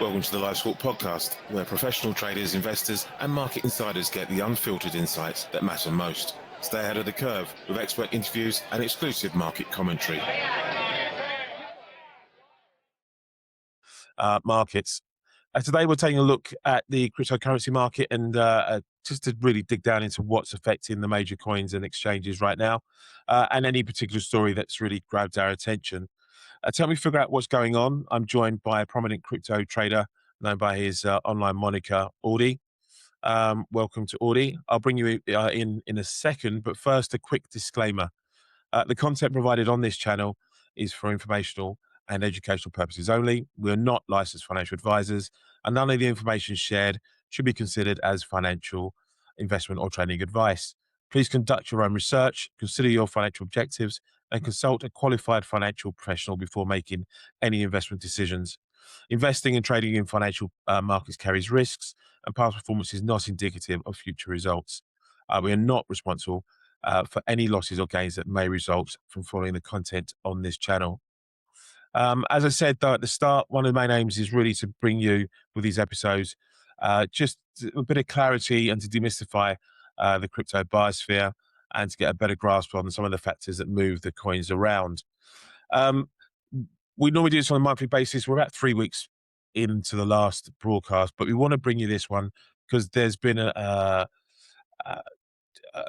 Welcome to the Live Squawk podcast, where professional traders, investors, and market insiders get the unfiltered insights that matter most. Stay ahead of the curve with expert interviews and exclusive market commentary. Markets. Today we're taking a look at the cryptocurrency market and just to really dig down into what's affecting the major coins and exchanges right now, and any particular story that's really grabbed our attention. To help me figure out what's going on, I'm joined by a prominent crypto trader known by his online moniker, Audi. Welcome to Audi. I'll bring you in a second, but first a quick disclaimer. The content provided on this channel is for informational and educational purposes only. We are not licensed financial advisors, and none of the information shared should be considered as financial investment or trading advice. Please conduct your own research, consider your financial objectives, and consult a qualified financial professional before making any investment decisions. Investing and trading in financial markets carries risks, and past performance is not indicative of future results. We are not responsible for any losses or gains that may result from following the content on this channel. As I said, though, at the start, one of the main aims is really to bring you, with these episodes, just a bit of clarity and to demystify the crypto biosphere and to get a better grasp on some of the factors that move the coins around. We normally do this on a monthly basis. We're about 3 weeks into the last broadcast, but we want to bring you this one because there's been a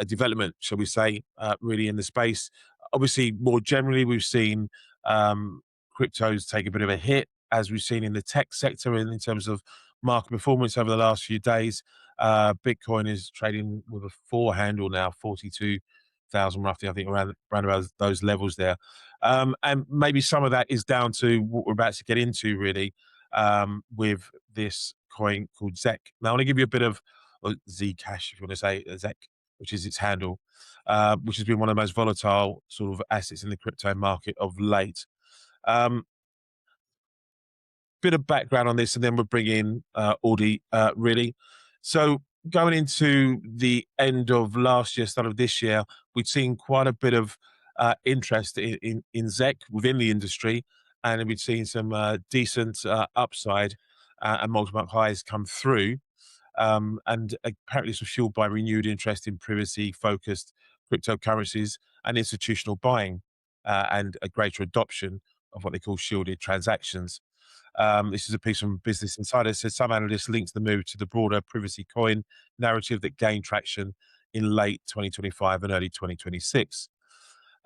development, shall we say, really in the space. Obviously, more generally, we've seen cryptos take a bit of a hit, as we've seen in the tech sector in terms of market performance over the last few days. Bitcoin is trading with a 4 handle now, 42,000 roughly, I think, around about those levels there. And maybe some of that is down to what we're about to get into, really, with this coin called ZEC. Now, I want to give you a bit of Zcash, if you want to say ZEC, which is its handle, which has been one of the most volatile sort of assets in the crypto market of late. Bit of background on this, and then we'll bring in Audi, really. So going into the end of last year, start of this year, we'd seen quite a bit of interest in ZEC within the industry, and we'd seen some decent upside and multiple highs come through. And apparently this was fueled by renewed interest in privacy-focused cryptocurrencies and institutional buying, and a greater adoption of what they call shielded transactions. This is a piece from Business Insider. It says some analysts linked the move to the broader privacy coin narrative that gained traction in late 2025 and early 2026.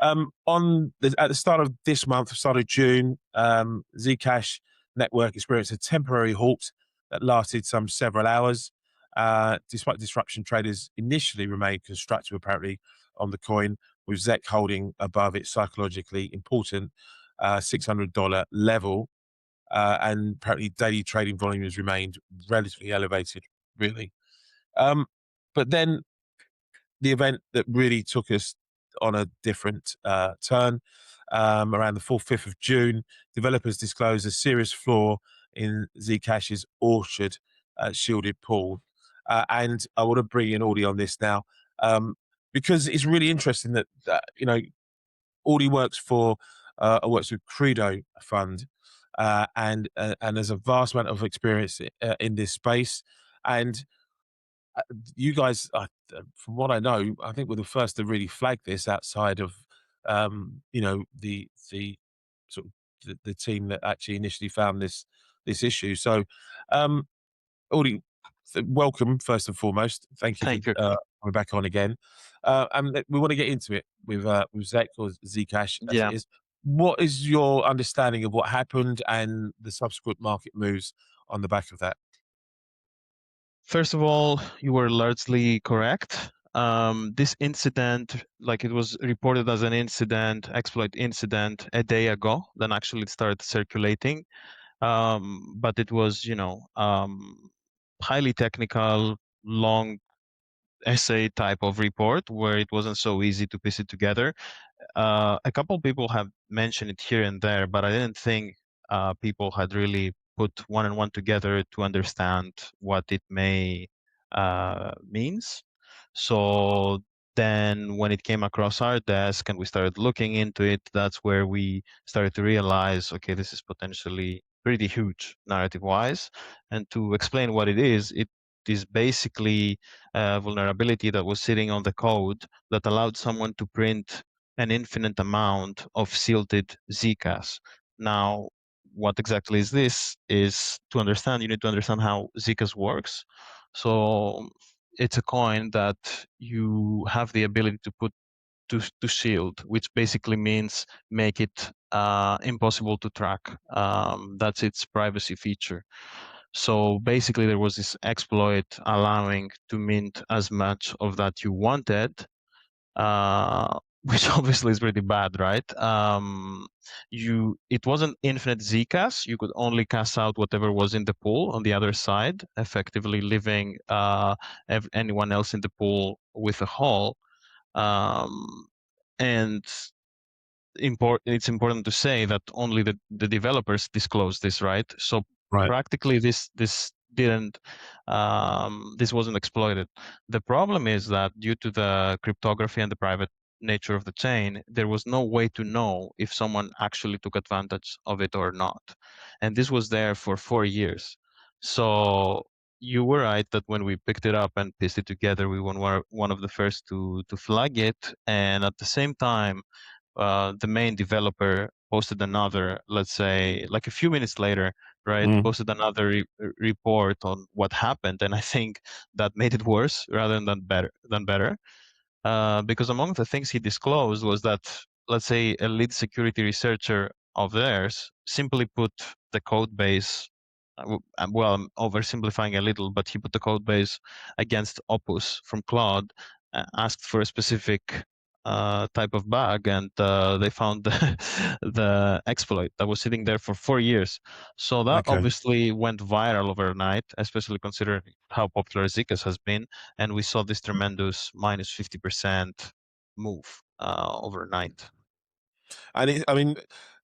At the start of this month, start of June, Zcash network experienced a temporary halt that lasted several hours. Despite disruption, traders initially remained constructive, apparently, on the coin, with ZEC holding above its psychologically important $600 level. And apparently daily trading volume has remained relatively elevated, really. But then the event that really took us on a different turn, around the 4th, 5th of June, developers disclosed a serious flaw in Zcash's orchard shielded pool. And I want to bring in Audi on this now, because it's really interesting that, Audi works with Credo Fund, and there's a vast amount of experience in this space. And you guys, from what I know, I think we're the first to really flag this outside of, the sort of the team that actually initially found this issue. So, Audi, welcome first and foremost. Thank you for coming back on again. And we want to get into it with ZEC or Zcash as it is. What is your understanding of what happened and the subsequent market moves on the back of that? First of all, you were largely correct. This incident, like it was reported as an exploit incident a day ago, then actually it started circulating. But it was, highly technical, long essay type of report where it wasn't so easy to piece it together. A couple people have mentioned it here and there, but I didn't think people had really put one and one together to understand what it may means. So then when it came across our desk and we started looking into it, that's where we started to realize, okay, this is potentially pretty huge narrative-wise. And to explain what it is basically a vulnerability that was sitting on the code that allowed someone to print an infinite amount of silted Zcash. Now, what exactly is this? Is to understand, you need to understand how Zcash works. So it's a coin that you have the ability to put to shield, which basically means make it impossible to track. That's its privacy feature. So basically, there was this exploit allowing to mint as much of that you wanted, which obviously is pretty bad, right? It wasn't infinite Zcash. You could only cast out whatever was in the pool on the other side, effectively leaving anyone else in the pool with a hole. Um, and it's important to say that only the developers disclose this, right? So Right. practically this didn't this wasn't exploited. The problem is that due to the cryptography and the private nature of the chain, there was no way to know if someone actually took advantage of it or not. And this was there for 4 years. So you were right that when we picked it up and pieced it together, we were one of the first to flag it. And at the same time, the main developer posted another, let's say, like a few minutes later, right? Mm. Posted another report on what happened, and I think that made it worse rather than better. Because among the things he disclosed was that, let's say, a lead security researcher of theirs simply put the code base. Well, I'm oversimplifying a little, but he put the code base against Opus from Claude, asked for a specific type of bug, and they found the exploit that was sitting there for 4 years. So that Okay. obviously went viral overnight, especially considering how popular Zcash has been, and we saw this tremendous minus 50% move overnight. I mean,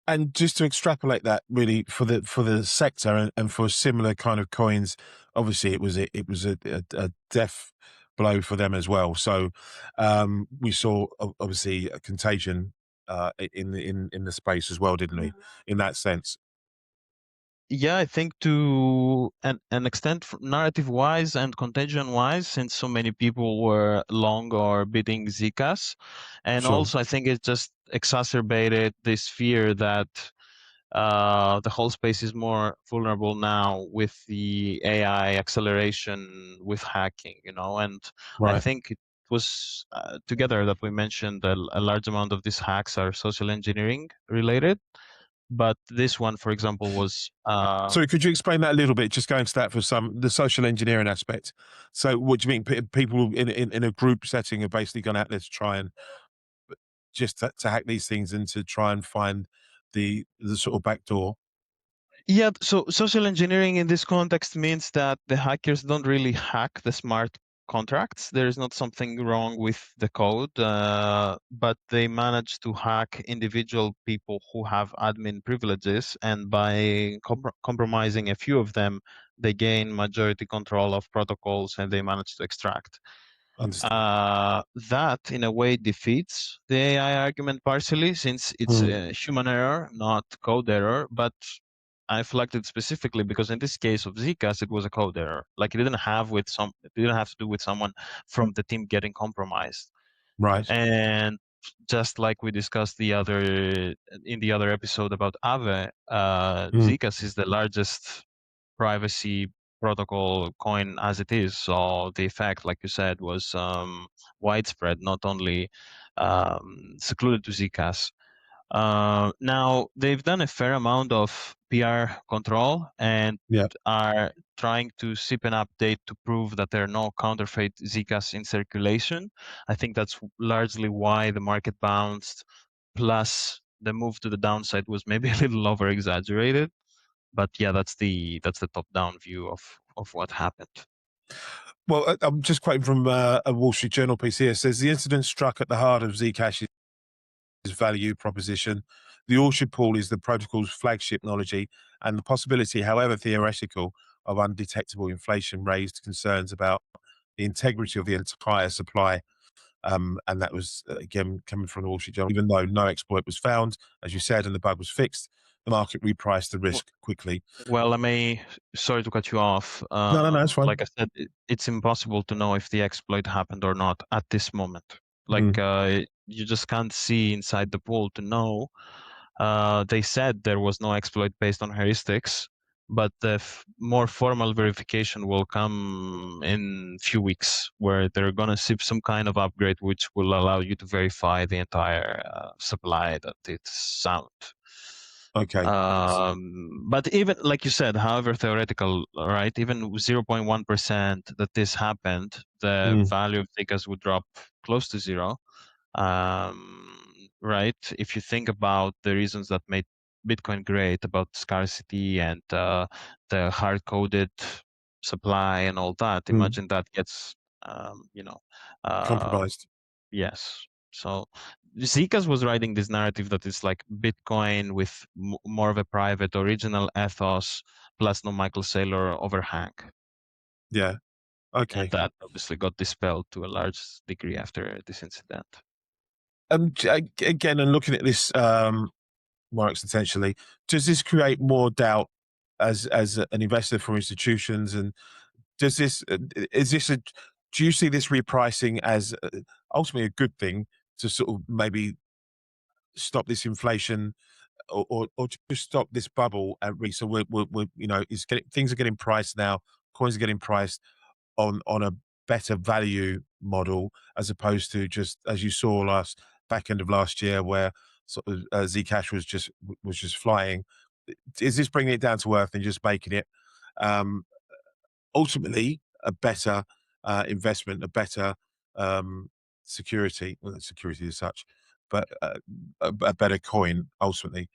and just to extrapolate that really for the sector and for similar kind of coins, obviously it was a death blow for them as well. So we saw obviously a contagion in the space as well, didn't we? In that sense. Yeah, I think to an extent, narrative-wise and contagion-wise, since so many people were long or bidding Zcash, and Sure. also I think it just exacerbated this fear that the whole space is more vulnerable now with the AI acceleration with hacking, and I Right. think it was together that we mentioned a large amount of these hacks are social engineering related. But this one, for example, was Sorry, could you explain that a little bit? Just going to that for the social engineering aspect. So, what do you mean? People in a group setting have basically gone out there to try and just to hack these things and to try and find the sort of back door. yeah. So social engineering in this context means that the hackers don't really hack the smart contracts. There is not something wrong with the code, but they manage to hack individual people who have admin privileges, and by compromising a few of them, they gain majority control of protocols and they manage to extract. Understood. That, in a way, defeats the AI argument partially, since it's Mm. a human error, not code error. But I flagged it specifically because in this case of Zcash, it was a code error. Like it didn't have to do with someone from the team getting compromised. Right. And just like we discussed in the other episode about Aave, Mm. Zcash is the largest privacy protocol coin as it is. So the effect, like you said, was widespread, not only secluded to Zcash. Now they've done a fair amount of PR control and Yeah. are trying to ship an update to prove that there are no counterfeit Zcash in circulation. I think that's largely why the market bounced. Plus, the move to the downside was maybe a little over exaggerated. But yeah, that's the top down view of what happened. Well, I'm just quoting from a Wall Street Journal piece here. It says the incident struck at the heart of Zcash's value proposition. The orchard pool is the protocol's flagship technology, and the possibility, however theoretical, of undetectable inflation raised concerns about the integrity of the entire supply And that was, again, coming from the Wall Street Journal. Even though no exploit was found, as you said, and the bug was fixed, the market repriced the risk quickly. Well, sorry to cut you off. No, it's fine. Like I said, it's impossible to know if the exploit happened or not at this moment. Like, you just can't see inside the pool to know. They said there was no exploit based on heuristics, but the more formal verification will come in few weeks, where they're gonna ship some kind of upgrade which will allow you to verify the entire supply that it's sound. Okay. But even like you said, however theoretical, right? Even 0.1% that this happened, the value of Zcash would drop close to zero. Right? If you think about the reasons that made Bitcoin great, about scarcity and the hard-coded supply and all that, imagine that gets, uh, Compromised. yes. So Zcash was writing this narrative that is like Bitcoin with more of a private original ethos, plus no Michael Saylor overhang. Yeah. Okay. And that obviously got dispelled to a large degree after this incident. Again, and looking at this more existentially, does this create more doubt as an investor for institutions? And does this do you see this repricing as ultimately a good thing to sort of maybe stop this inflation, or to stop this bubble at so we're things are getting priced now, coins are getting priced on a better value model, as opposed to just, as you saw back end of last year, where sort of Zcash was just flying. Is this bringing it down to earth and just making it um, ultimately a better investment, a better security, well, not security as such, but a better coin ultimately?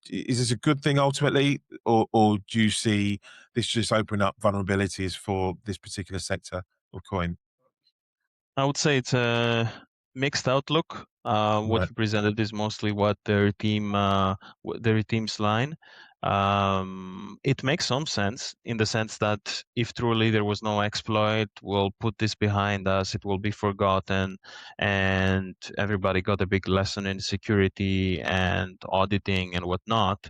Is this a good thing ultimately, or do you see this just open up vulnerabilities for this particular sector of coin? I would say it's a mixed outlook. What Right. you presented is mostly what their team's line. It makes some sense in the sense that if truly there was no exploit, we'll put this behind us. It will be forgotten, and everybody got a big lesson in security and auditing and whatnot.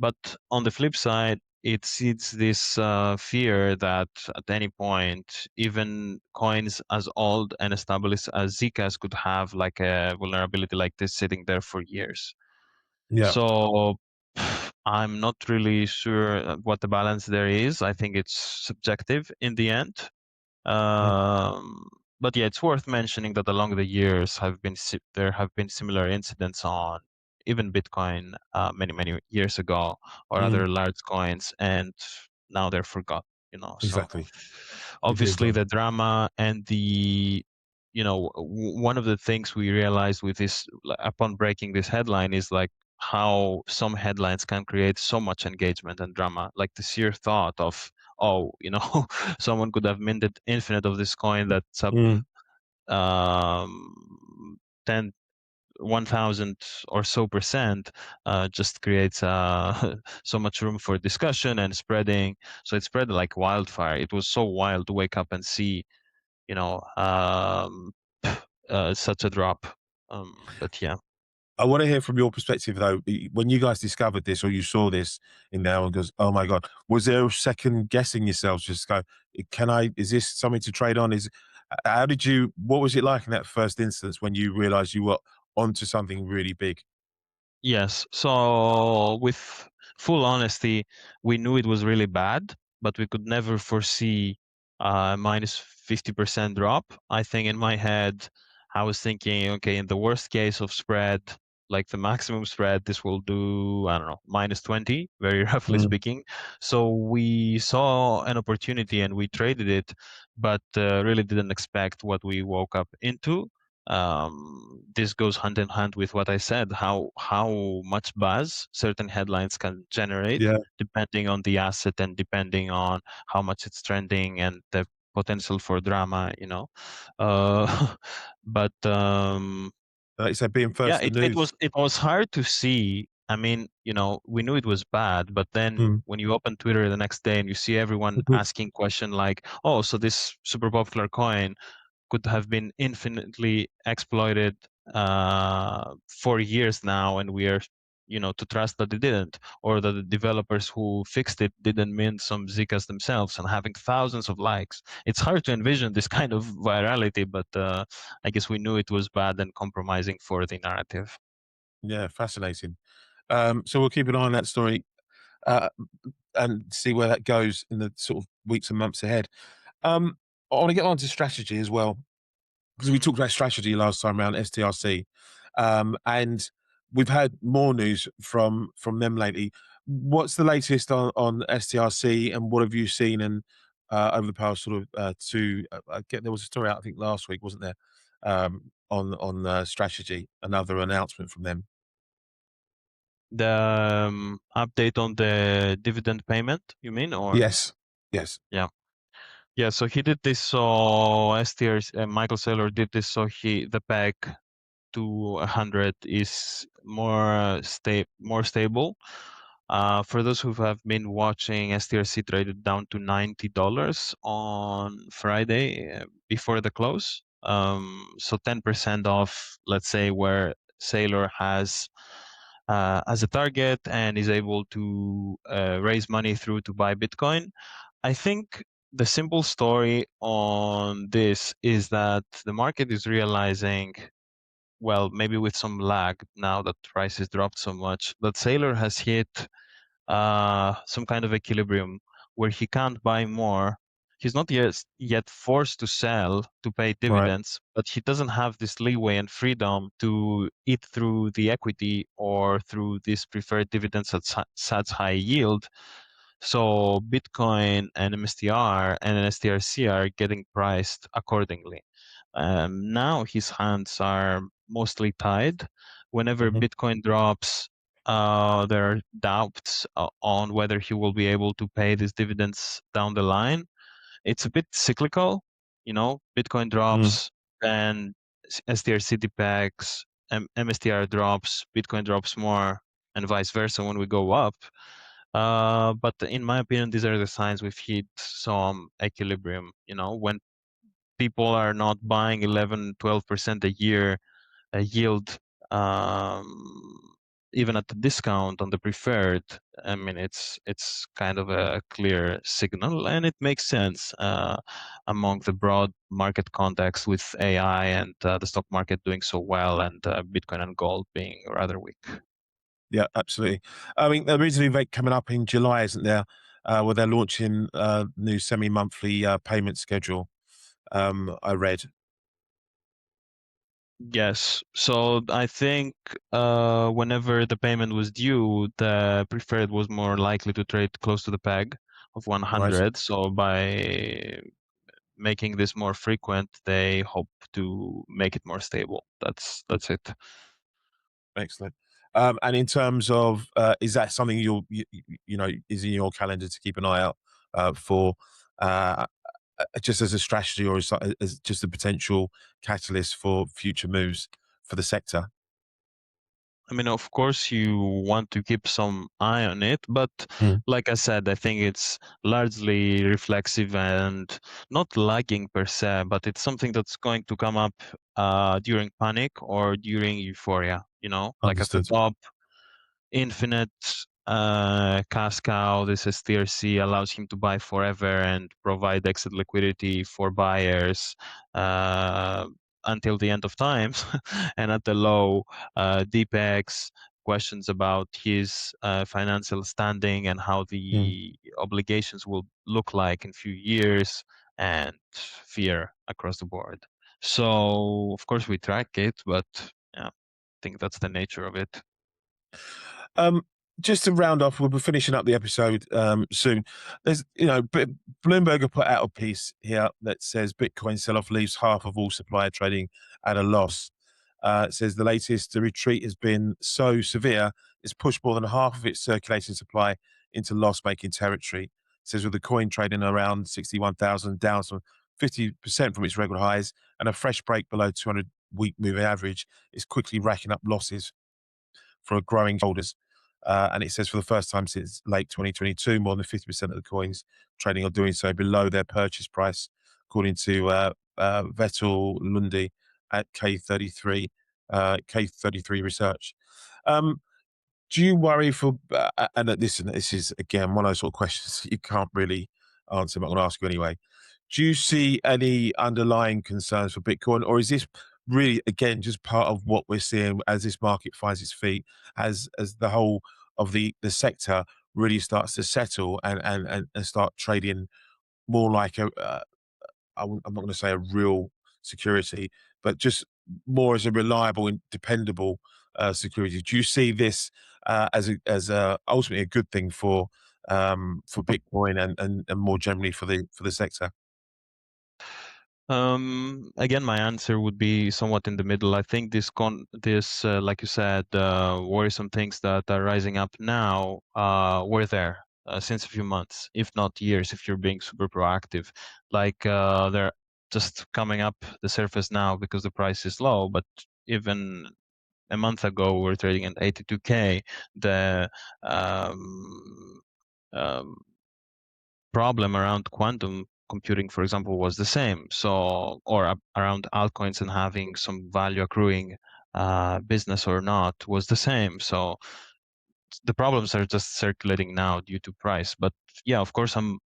But on the flip side, it seeds this fear that at any point, even coins as old and established as Zcash could have like a vulnerability like this sitting there for years. Yeah. So I'm not really sure what the balance there is. I think it's subjective in the end. But yeah, it's worth mentioning that along the years there have been similar incidents on even Bitcoin many years ago, or other large coins, and now they're forgotten. So Exactly. Agreed, obviously John. the drama and one of the things we realized with this upon breaking this headline is like how some headlines can create so much engagement and drama, like the sheer thought of, oh, someone could have minted infinite of this coin that's up um 10 1000 or so percent, just creates so much room for discussion and spreading. So it spread like wildfire. It was so wild to wake up and see you know um such a drop. But yeah. I want to hear from your perspective, though. When you guys discovered this, or you saw this in there and goes, "Oh my god," was there a second guessing yourselves? Just go, "Can I? Is this something to trade on?" How did you? What was it like in that first instance when you realized you were onto something really big? Yes. So, with full honesty, we knew it was really bad, but we could never foresee a minus 50% drop. I think in my head, I was thinking, okay, in the worst case of spread, like the maximum spread, this will do, I don't know, minus 20, very roughly Mm, speaking. So we saw an opportunity and we traded it, but really didn't expect what we woke up into. This goes hand in hand with what I said, how much buzz certain headlines can generate yeah, depending on the asset and depending on how much it's trending and the potential for drama. Uh, but like you said, being yeah, first to it, the it news. was it was hard to see. I mean, we knew it was bad, but then Mm. when you open Twitter the next day and you see everyone asking question like, "Oh, so this super popular coin, could have been infinitely exploited for years now, and we are, to trust that they didn't, or that the developers who fixed it didn't mint some Zcash themselves and having thousands of likes. It's hard to envision this kind of virality, but I guess we knew it was bad and compromising for the narrative. Yeah, fascinating. So we'll keep an eye on that story uh, and see where that goes in the sort of weeks and months ahead. I want to get on to strategy as well, because we Mhm. talked about strategy last time around STRC, and we've had more news from them lately. What's the latest on STRC, and what have you seen and over the past sort of two? I get there was a story out I think last week, wasn't there, on strategy? Another announcement from them. The update on the dividend payment, you mean, or Yes, yes, yeah. Yeah, so he did this, so STR's Michael Saylor did this, so the peg to 100 is more stable. For those who have been watching, STRC traded down to $90 on Friday before the close. So 10% off, let's say, where Saylor has as a target and is able to raise money through to buy Bitcoin. I think the simple story on this is that the market is realizing, well, maybe with some lag now that prices dropped so much, that Saylor has hit some kind of equilibrium where he can't buy more. He's not yet forced to sell to pay right. dividends, but he doesn't have this leeway and freedom to eat through the equity or through these preferred dividends at such high yield. So Bitcoin and MSTR and STRC are getting priced accordingly. Now his hands are mostly tied. Whenever Hmm. Bitcoin drops, there are doubts on whether he will be able to pay these dividends down the line. It's a bit cyclical, Bitcoin Mm. drops, and STRC depegs, MSTR drops, Bitcoin drops more, and vice versa when we go up. But in my opinion, these are the signs we've hit some equilibrium. When people are not buying 11, 12% a year yield, um, even at the discount on the preferred. I mean, it's kind of a clear signal, and it makes sense among the broad market context with AI and the stock market doing so well, and Bitcoin and gold being rather weak. Yeah, absolutely. I mean, there is an event coming up in July, isn't there, where they're launching new semi-monthly payment schedule. I read. Yes. So I think whenever the payment was due, the preferred was more likely to trade close to the peg of Right. 100. So by making this more frequent, they hope to make it more stable. That's it. Excellent. And in terms of, is that something is in your calendar to keep an eye out for, uh, just as a strategy, or as just a potential catalyst for future moves for the sector? I mean, of course, you want to keep some eye on it, but Mm. like I said, I think it's largely reflexive and not lagging per se, but it's something that's going to come up during panic or during euphoria, like at the Understood. top. Infinite cash cow. This STRC allows him to buy forever and provide exit liquidity for buyers uh, until the end of time. And at the low, DPEX questions about his financial standing and how Mm. the obligations will look like in few years, and fear across the board. So of course we track it, but yeah, I think that's the nature of it. Um, just to round off, we'll be finishing up the episode soon. There's, Bloomberg have put out a piece here that says Bitcoin sell-off leaves half of all supplier trading at a loss. It says the latest retreat has been so severe, it's pushed more than half of its circulating supply into loss-making territory. It says with the coin trading around 61,000, down some 50% from its regular highs, and a fresh break below 200-week moving average, is quickly racking up losses for a growing holders. And it says for the first time since late 2022, more than 50% of the coins trading are doing so below their purchase price, according to Vettel Lundi at K33 Research. Do you worry for, and this is again one of those sort of questions you can't really answer, but I'm going to ask you anyway. Do you see any underlying concerns for Bitcoin, or is this really, again, just part of what we're seeing as this market finds its feet, as the whole of the sector really starts to settle and start trading more like I'm not going to say a real security, but just more as a reliable and dependable security? Do you see this as a ultimately a good thing for Bitcoin and more generally for the sector? Again, my answer would be somewhat in the middle. I think this like you said, worrisome things that are rising up now were there since a few months, if not years, if you're being super proactive. Like they're just coming up the surface now because the price is low, but even a month ago we were trading at 82K. The um, um, problem around quantum computing, for example, was the same. So, or around altcoins and having some value accruing business or not was the same. So the problems are just circulating now due to price. But yeah, of course, I'm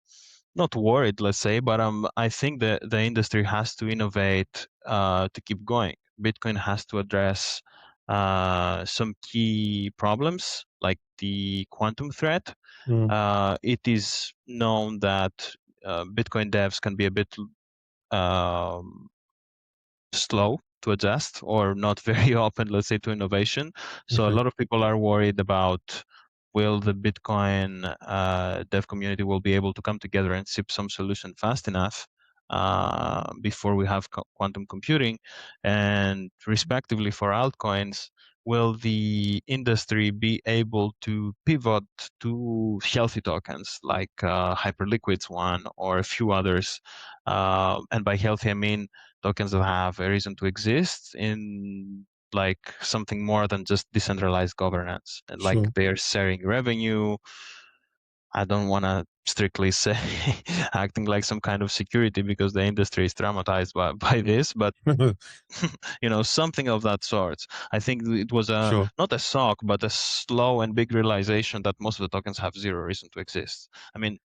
not worried, let's say, but I think that the industry has to innovate to keep going. Bitcoin has to address some key problems like the quantum threat. It is known that Bitcoin devs can be a bit um, slow to adjust or not very open, let's say, to innovation. So a Okay. lot of people are worried about will the Bitcoin dev community will be able to come together and ship some solution fast enough before we have quantum computing, and respectively for altcoins, will the industry be able to pivot to healthy tokens like Hyperliquid's one or a few others? And by healthy, I mean tokens that have a reason to exist in like something more than just decentralized governance, and like Sure. they're sharing revenue. I don't want to strictly say acting like some kind of security because the industry is traumatized by this, but something of that sort. I think it was Sure. not a shock, but a slow and big realization that most of the tokens have zero reason to exist. I mean,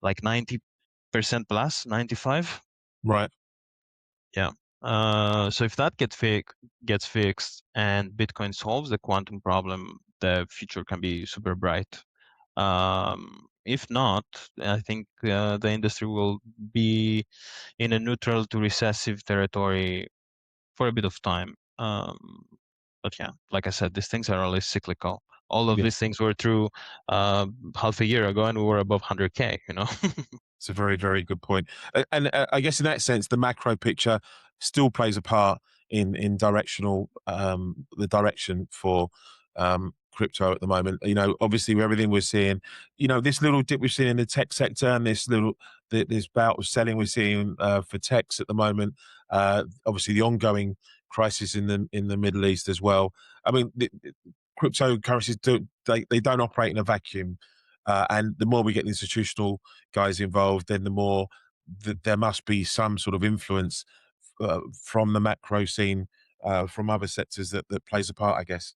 like 90% plus, 95. Right. Yeah. So if that gets fixed and Bitcoin solves the quantum problem, the future can be super bright. If not, I think the industry will be in a neutral to recessive territory for a bit of time. But yeah, like I said, these things are always cyclical. All of Yeah. these things were true half a year ago, and we were above 100K. It's a very, very good point. And I guess in that sense, the macro picture still plays a part in directional, the direction for crypto at the moment. Obviously with everything we're seeing, this little dip we've seen in the tech sector and this bout of selling we're seeing for techs at the moment. Obviously the ongoing crisis in the Middle East as well. I mean, cryptocurrencies they don't operate in a vacuum. And the more we get the institutional guys involved, then the more there must be some sort of influence from the macro scene, from other sectors that plays a part, I guess.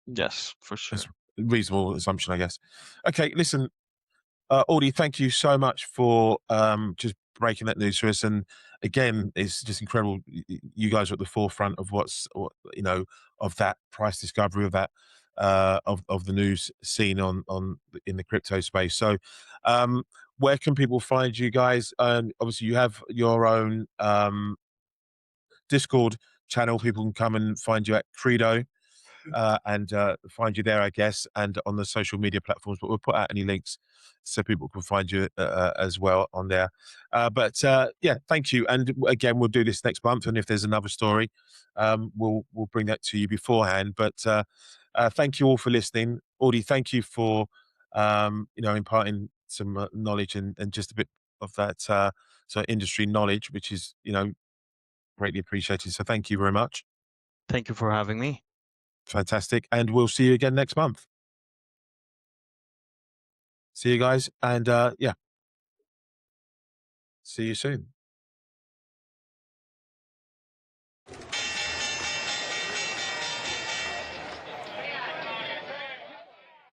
Yes, for That's sure. a reasonable assumption, I guess. Okay, listen, Audi, thank you so much for just breaking that news to us. And again, it's just incredible. You guys are at the forefront of of that price discovery, of that of the news scene in the crypto space. So, where can people find you guys? Obviously, you have your own Discord channel. People can come and find you at Credo and find you there, I guess, and on the social media platforms. But we'll put out any links so people can find you as well on there. Yeah, thank you. And again, we'll do this next month, and if there's another story, we'll bring that to you beforehand. But thank you all for listening. Audie, thank you for imparting some knowledge and just a bit of that industry knowledge, which is greatly appreciated. So thank you very much. Thank you for having me. Fantastic. And we'll see you again next month. See you guys. And yeah, see you soon.